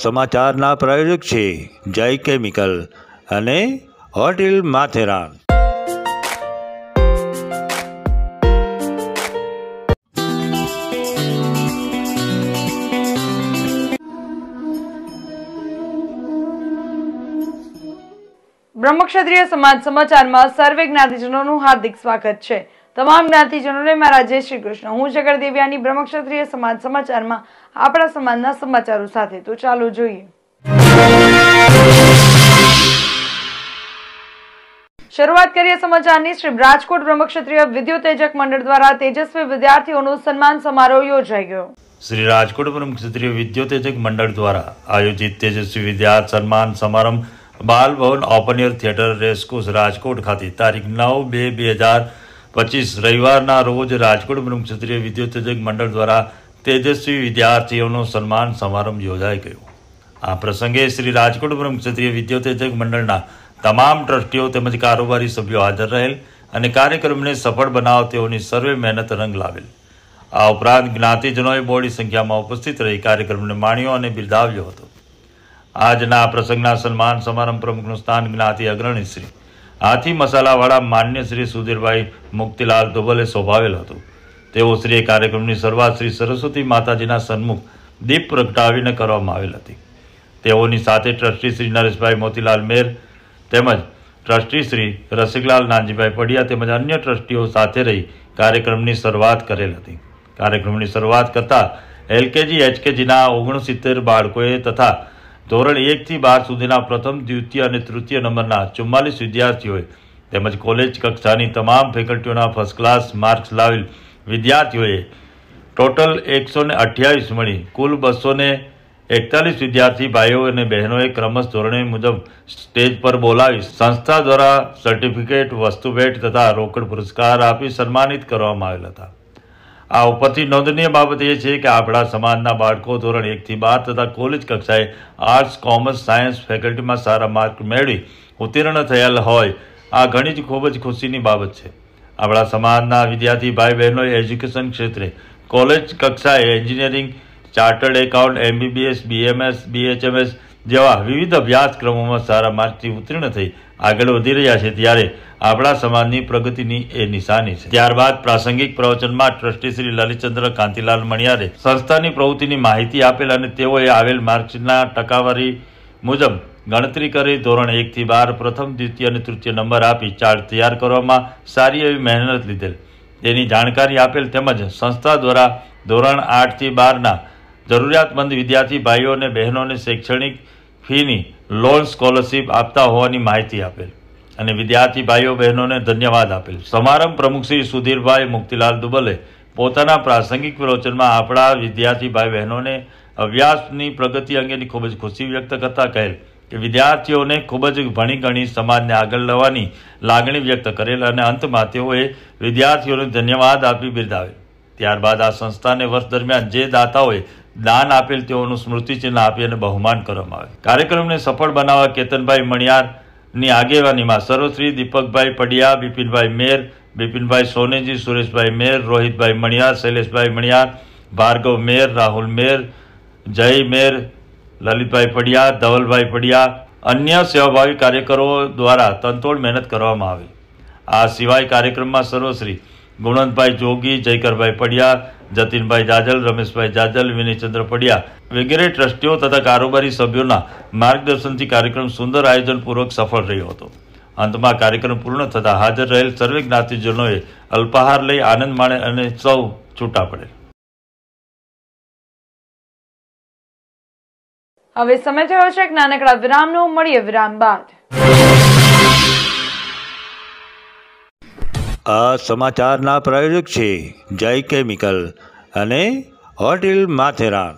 સમાચારના પ્રાયોજક છે જય કેમિકલ અને હોટેલ માથેરાન. બ્રહ્મક્ષત્રિય સમાજ સમાચારમાં સર્વે જ્ઞાતિજનોનું હાર્દિક સ્વાગત છે. તમામ જ્ઞાતિજનોને મારા જય શ્રી કૃષ્ણ. હું જગર દેવ્યાની બ્રહ્મક્ષત્રિય સમાજ સમાચારમાં આપણા સમાજના સમાચારો સાથે. તો ચાલો જોઈએ. શરૂઆત કરીએ સમાચારની. શ્રી રાજકોટ બ્રહ્મક્ષત્રિય વિદ્યોતેજક મંડળ દ્વારા તેજસ્વી વિદ્યાર્થીઓનો સન્માન સમારોહ યોજાઈ ગયો. શ્રી રાજકોટ બ્રહ્મક્ષત્રિય વિદ્યોતેજક મંડળ દ્વારા આયોજિત તેજસ્વી વિદ્યાર્થી સન્માન સમારંભ Bal Bhavan open air theatre racecourse Rajkot ખાતે તારીખ 9/2/2025 રવિવારના રોજ રાજકોટ બ્રહ્મક્ષત્રિય વિદ્યોતેજક મંડળ દ્વારા તેજસ્વી વિદ્યાર્થીઓનો સન્માન સમારંભ યોજાઈ ગયો. આ પ્રસંગે શ્રી રાજકોટ બ્રહ્મક્ષત્રિય વિદ્યોતેજક મંડળના તમામ ટ્રસ્ટીઓ તેમજ કારોબારી સભ્યો હાજર રહેલ અને કાર્યક્રમને સફળ બનાવવા તેઓની સર્વે મહેનત રંગ લાવેલ. આ ઉપરાંત જ્ઞાતિજનોએ મોટી સંખ્યામાં ઉપસ્થિત રહી કાર્યક્રમને માણ્યો અને બિરદાવ્યો હતો. આજના પ્રસંગના સન્માન સમારંભ પ્રમુખનું સ્થાન જ્ઞાતિ અગ્રણી શ્રી હાથી મસાલાવાળા માન્ય શ્રી સુધીરભાઈ મુક્તિલાલ દુબલે શોભાવેલ હતું. તેઓ શ્રી કાર્યક્રમની શરૂઆત શ્રી સરસ્વતી માતાજીના સન્મુખ દીપ પ્રગટાવીને કરવામાં આવેલ હતી. તેઓની સાથે ટ્રસ્ટી શ્રી નરેશભાઈ મોતીલાલ મેર તેમજ ટ્રસ્ટી શ્રી રસિકલાલ નાનજીભાઈ પડિયા તેમજ અન્ય ટ્રસ્ટીઓ સાથે રહી કાર્યક્રમની શરૂઆત કરેલ હતી. કાર્યક્રમની શરૂઆત કરતા એલકેજી એચકેજીના 69 બાળકોએ તથા ધોરણ 1 થી 12 સુધીના પ્રથમ, દ્વિતીય અને તૃતીય નંબરના 44 વિદ્યાર્થીઓએ તેમજ કોલેજ કક્ષાની તમામ ફેકલ્ટીઓના ફર્સ્ટ ક્લાસ માર્ક્સ લાવેલ વિદ્યાર્થીઓએ ટોટલ 128 મળી કુલ 241 વિદ્યાર્થી ભાઈઓ અને બહેનોએ ક્રમશ ધોરણે મુજબ સ્ટેજ પર બોલાવી સંસ્થા દ્વારા સર્ટિફિકેટ, વસ્તુ ભેટ તથા રોકડ પુરસ્કાર આપી સન્માનિત કરવામાં આવેલ હતા. આ ઉપરથી નોંધનીય બાબત એ છે કે આપણા સમાજના બાળકો ધોરણ 1 થી 12 તથા કોલેજ કક્ષાએ આર્ટ્સ, કોમર્સ, સાયન્સ ફેકલ્ટીમાં સારા માર્ક મેળવી ઉત્તીર્ણ થયેલ હોય આ ઘણી જ ખૂબ જ ખુશીની બાબત છે. આપણા સમાજના વિદ્યાર્થી ભાઈ બહેનોએ એજ્યુકેશન ક્ષેત્રે કોલેજ કક્ષાએ engineering, chartered account, MBBS, BMS, BHMS જેવા વિવિધ અભ્યાસક્રમોમાં સારા માર્કથી ઉત્તીર્ણ થઈ આગળ વધી રહ્યા છે ત્યારે આપણા સમાજની પ્રગતિની એ નિશાની છે. ત્યારબાદ પ્રાસંગિક પ્રવચનમાં ટ્રસ્ટી શ્રી લલિતચંદ્ર કાંતિલાલ મણિયારે સંસ્થાની પ્રવૃત્તિની માહિતી આપેલ અને તેઓએ આવેલ માર્ક્સના ટકાવારી મુજબ ગણતરી કરી ધોરણ 1 થી 12 પ્રથમ, દ્વિતીય અને તૃતીય નંબર આપી ચાર્ટ તૈયાર કરવામાં સારી એવી મહેનત લીધેલ તેની જાણકારી આપેલ તેમજ સંસ્થા દ્વારા ધોરણ 8 થી 12ના જરૂરિયાતમંદ વિદ્યાર્થી ભાઈઓ અને બહેનોને શૈક્ષણિક ફીની લોન સ્કોલરશીપ આપતા હોવાની માહિતી આપેલ અને વિદ્યાર્થી ભાઈઓ બહેનોને ધન્યવાદ આપેલ. સમારંભ પ્રમુખ શ્રી સુધીરભાઈ મુક્તિલાલ દુબલે પોતાના પ્રાસંગિક પ્રવચનમાં આપણા વિદ્યાર્થી ભાઈ બહેનોને અભ્યાસની પ્રગતિ અંગેની ખૂબ જ ખુશી વ્યક્ત કરતા કહેલ કે વિદ્યાર્થીઓને ખૂબ જ ભણી ગણી સમાજને આગળ લાવવાની લાગણી વ્યક્ત કરેલ અને અંતમાં તેઓએ વિદ્યાર્થીઓને ધન્યવાદ આપી બિરદાવેલ. ત્યારબાદ આ સંસ્થાને વર્ષ દરમિયાન જે દાતાઓએ દાન આપેલ તેઓનું સ્મૃતિચિહ્ન આપી અને બહુમાન કરવામાં આવે. કાર્યક્રમને સફળ બનાવવા કેતનભાઈ મણિયારની આગેવાનીમાં સર્વશ્રી દીપકભાઈ પડિયા, બિપિનભાઈ મેર, બિપિનભાઈ સોનેજી, સુરેશભાઈ મેર, રોહિતભાઈ મણિયાર, શૈલેષભાઈ મણિયાર, ભાર્ગવ મેર, રાહુલ મેર, જય મેર, લલિતભાઈ પડિયા, ધવલભાઈ પડિયા અન્ય સેવાભાવી કાર્યકરો દ્વારા તનતોડ મહેનત કરવામાં આવી. આ સિવાય કાર્યક્રમમાં સર્વશ્રી ગુણવંતભાઈ જોગી, જયકરભાઈ પડિયા, જતીનભાઈ જાજલ, રમેશભાઈ જાજલ, વિનયચંદ્ર પડિયા વગેરે ટ્રસ્ટીઓ તથા કારોબારી સભ્યોના માર્ગદર્શનથી કાર્યક્રમ સુંદર આયોજનપૂર્વક સફળ રહ્યો હતો. અંતમાં કાર્યક્રમ પૂર્ણ થતાં હાજર રહેલ સર્વે જ્ઞાતિજનોએ અલ્પાહાર લઈ આનંદ માણે અને સૌ છૂટા પડે. હવે સમય થયો છે એક નાનકડા વિરામનો. મળીએ વિરામ બાદ. આ સમાચારના પ્રાયોજક છે જય કેમિકલ અને હોટેલ માથેરાન.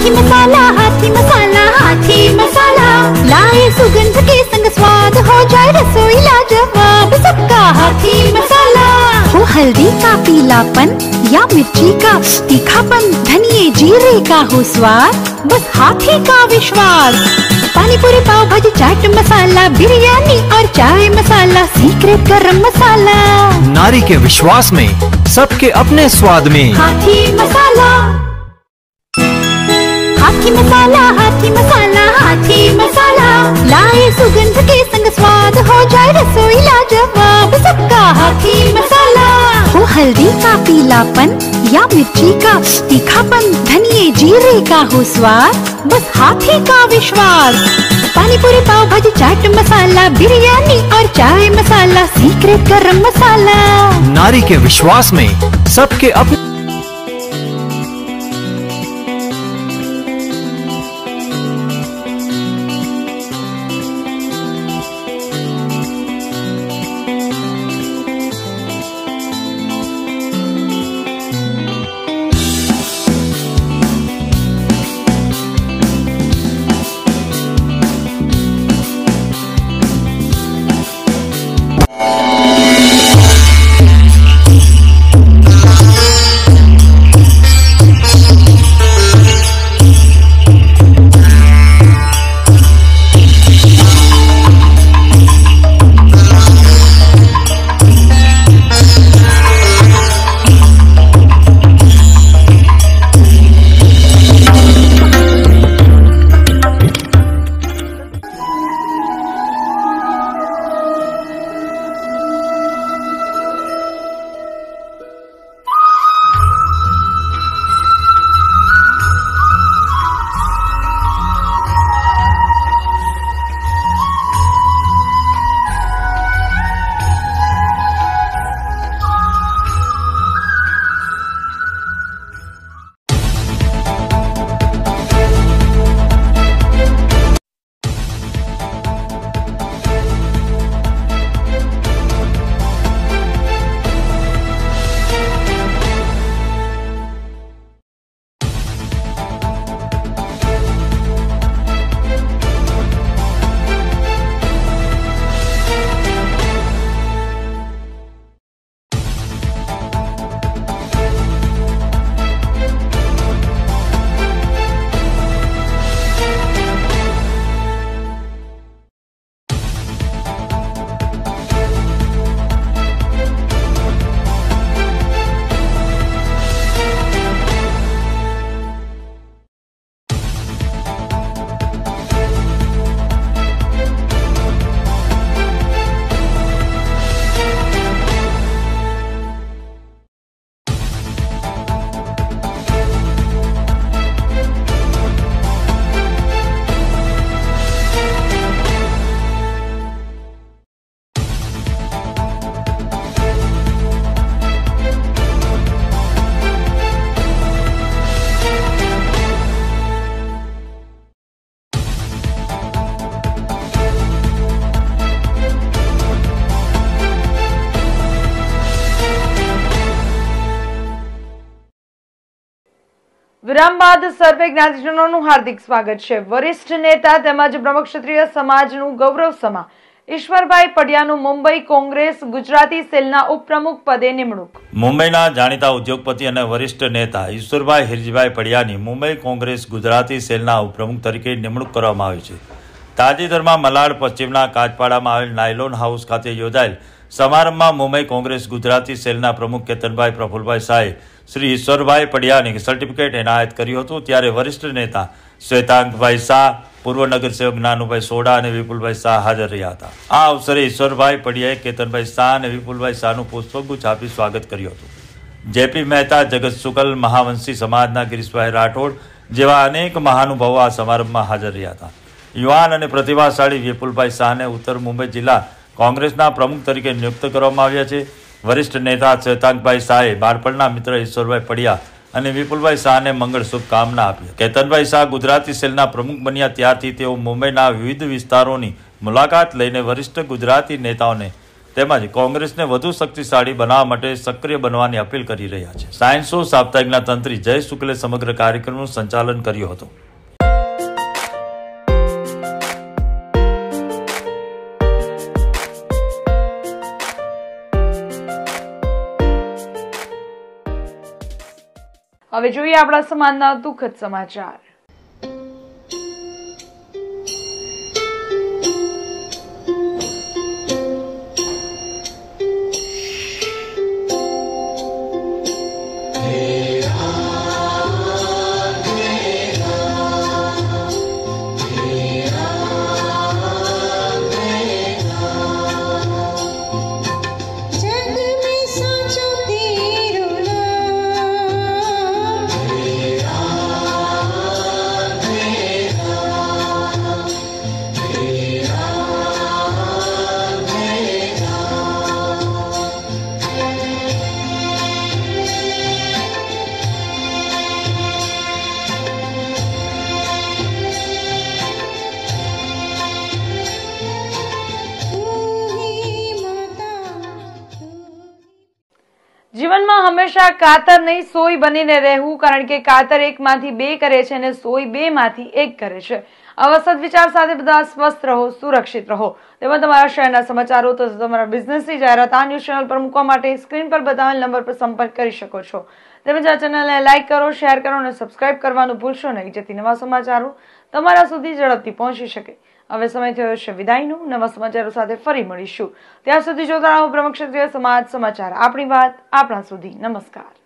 हाथी मसाला, हाथी मसाला, हाथी मसाला लाए सुगंध के संग स्वाद हो जाए रसोई लाजवाब सबका हाथी मसाला। हो हल्दी का पीलापन या मिर्ची का तीखापन, धनिये जीरे का हो स्वाद बस हाथी का विश्वास। पानी पूरी पाव भाजी चाट मसाला, बिरयानी और चाय मसाला, सीक्रेट गरम मसाला। नारी के विश्वास में, सबके अपने स्वाद में, हाथी मसाला। हाथी मसाला, हाथी मसाला, हाथी मसाला लाए सुगंध के संग स्वाद हो जाए रसोई लाजवाब सबका हाथी मसाला। हो हल्दी का पीलापन या मिर्ची का तीखापन, धनिये जीरे का हो स्वाद बस हाथी का विश्वास। पानी पूरी पाव भाजी चाट मसाला, बिरयानी और चाय मसाला, सीक्रेट गरम मसाला। नारी के विश्वास में, सबके अपने। વિરામ બાદ સર્વે જ્ઞાતિજનોનું હાર્દિક સ્વાગત છે। વરિષ્ઠ નેતા તેમજ બ્રહ્મક્ષત્રિય સમાજનું ગૌરવ સમા ઈશ્વરભાઈ પડિયાનું મુંબઈ કોંગ્રેસ ગુજરાતી સેલના ઉપપ્રમુખ પદે નિમણૂક। મુંબઈના જાણીતા ઉદ્યોગપતિ અને વરિષ્ઠ નેતા ઈશ્વરભાઈ હિરજીભાઈ પડિયાની મુંબઈ કોંગ્રેસ ગુજરાતી સેલના ઉપપ્રમુખ તરીકે નિમણૂક કરવામાં આવી છે। તાજેતરમાં મલાડ પશ્ચિમના કાચપાડામાં આવેલ નાયલોન હાઉસ ખાતે યોજાયેલ સમારંભમાં મુંબઈ કોંગ્રેસ ગુજરાતી સેલના પ્રમુખ કેતનભાઈ પ્રફુલભાઈ શાહે શ્રી ઈશ્વરભાઈ પડિયાને સર્ટિફિકેટ એનાયત કર્યું હતું। ત્યારે વરિષ્ઠ નેતા શ્વેતાંકભાઈ શાહ, પૂર્વ નગરસેવક જ્ઞાનુભાઈ સોડા અને વિપુલભાઈ શાહ હાજર રહ્યા હતા। આ અવસરે ઈશ્વરભાઈ પડિયાએ કેતનભાઈ શાહ અને વિપુલભાઈ શાહનું પુષ્પગુચ્છ આપી સ્વાગત કર્યું હતું। જેપી મહેતા, જગત શુકલ, મહાવંશી સમાજના ગિરીશભાઈ રાઠોડ જેવા અનેક મહાનુભાવો આ સમારંભમાં હાજર રહ્યા હતા। યુવાન અને પ્રતિભાશાળી વિપુલભાઈ શાહને ઉત્તર મુંબઈ જિલ્લા કોંગ્રેસના પ્રમુખ તરીકે નિયુક્ત કરવામાં આવ્યા છે। વરિષ્ઠ નેતા શ્વેતાંકભાઈ શાહે બાળપણના મિત્ર ઈશ્વરભાઈ પડિયા અને વિપુલભાઈ શાહને મંગળ શુભકામના આપી। કેતનભાઈ શાહ ગુજરાતી સેલના પ્રમુખ બન્યા ત્યારથી તેઓ મુંબઈના વિવિધ વિસ્તારોની મુલાકાત લઈને વરિષ્ઠ ગુજરાતી નેતાઓને તેમજ કોંગ્રેસને વધુ શક્તિશાળી બનાવવા માટે સક્રિય બનવાની અપીલ કરી રહ્યા છે. સાયન્સ શો સાપ્તાહિકના તંત્રી જય શુક્લે સમગ્ર કાર્યક્રમનું સંચાલન કર્યું હતું. હવે જોઈએ આપણા સમાજના દુઃખદ સમાચાર. જીવનમાં હંમેશા કાતર નહીં સોય બનીને રહેવું, કારણ કે કાતર એકમાંથી બે કરે છે અને સોય બેમાંથી એક કરે છે. આવા સદવિચાર સાથે બધા સ્વસ્થ રહો, સુરક્ષિત રહો. તેમાં તમારા શહેરના સમાચારો તથા તમારા બિઝનેસની જાહેરાત આ ન્યૂઝ ચેનલ પર મૂકવા માટે સ્ક્રીન પર બતાવેલ નંબર પર સંપર્ક કરી શકો છો. તેમજ આ ચેનલને લાઇક કરો, શેર કરો અને સબસ્ક્રાઇબ કરવાનું ભૂલશો નહીં, જેથી નવા સમાચારો તમારા સુધી ઝડપથી પહોંચી શકે. હવે સમય થયો છે વિદાયનો. નવા સમાચારો સાથે ફરી મળીશું. ત્યાં સુધી જોતા રહો બ્રહ્મક્ષત્રિય સમાજ સમાચાર. આપણી વાત આપણા સુધી. નમસ્કાર.